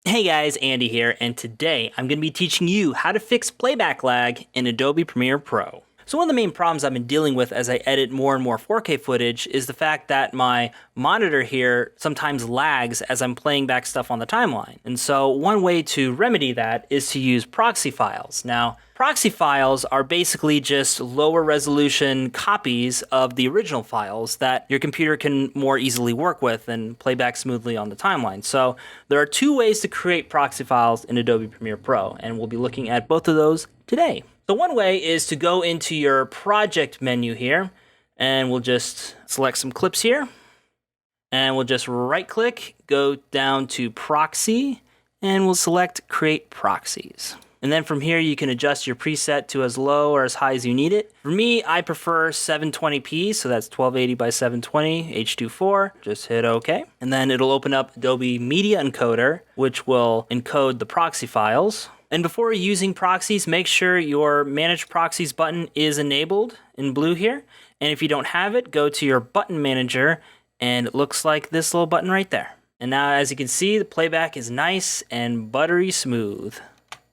Hey guys, Andy here, and today I'm going to be teaching you how to fix playback lag in Adobe Premiere Pro. So one of the main problems I've been dealing with as I edit more and more 4K footage is the fact that my monitor here sometimes lags as I'm playing back stuff on the timeline. And so one way to remedy that is to use proxy files. Now, proxy files are basically just lower resolution copies of the original files that your computer can more easily work with and play back smoothly on the timeline. So there are two ways to create proxy files in Adobe Premiere Pro, and we'll be looking at both of those today. So one way is to go into your project menu here, and we'll just select some clips here, and we'll just right click, go down to Proxy, and we'll select Create Proxies. And then from here, you can adjust your preset to as low or as high as you need it. For me, I prefer 720p, so that's 1280 by 720, H.2.4. Just hit OK. And then it'll open up Adobe Media Encoder, which will encode the proxy files. And before using proxies, make sure your Manage Proxies button is enabled in blue here. And if you don't have it, go to your button manager, and it looks like this little button right there. And now, as you can see, the playback is nice and buttery smooth.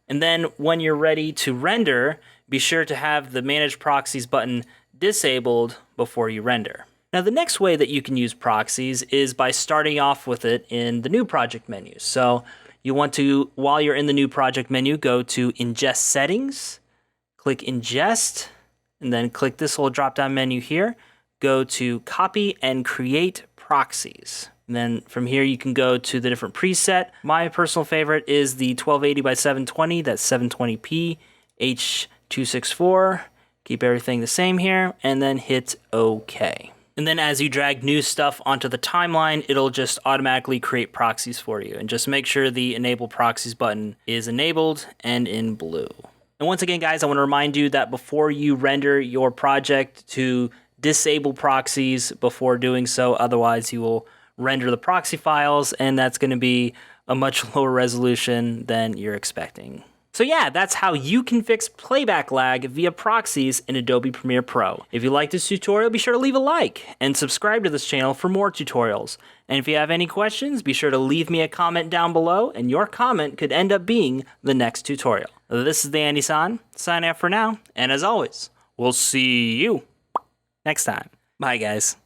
And then when you're ready to render, be sure to have the Manage Proxies button disabled before you render. Now, the next way that you can use proxies is by starting off with it in the new project menu. So you want to, while you're in the new project menu, go to Ingest Settings, click Ingest, and then click this little drop-down menu here. Go to Copy and Create Proxies. And then from here, you can go to the different preset. My personal favorite is the 1280 by 720, that's 720p, H.264. Keep everything the same here, and then hit OK. And then as you drag new stuff onto the timeline, it'll just automatically create proxies for you. And just make sure the Enable Proxies button is enabled and in blue. And once again, guys, I want to remind you that before you render your project, to disable proxies before doing so. Otherwise, you will render the proxy files, and that's going to be a much lower resolution than you're expecting. So yeah, that's how you can fix playback lag via proxies in Adobe Premiere Pro. If you like this tutorial, be sure to leave a like and subscribe to this channel for more tutorials. And if you have any questions, be sure to leave me a comment down below, and your comment could end up being the next tutorial. This is the Andy-san, signing out for now, and as always, we'll see you next time. Bye, guys.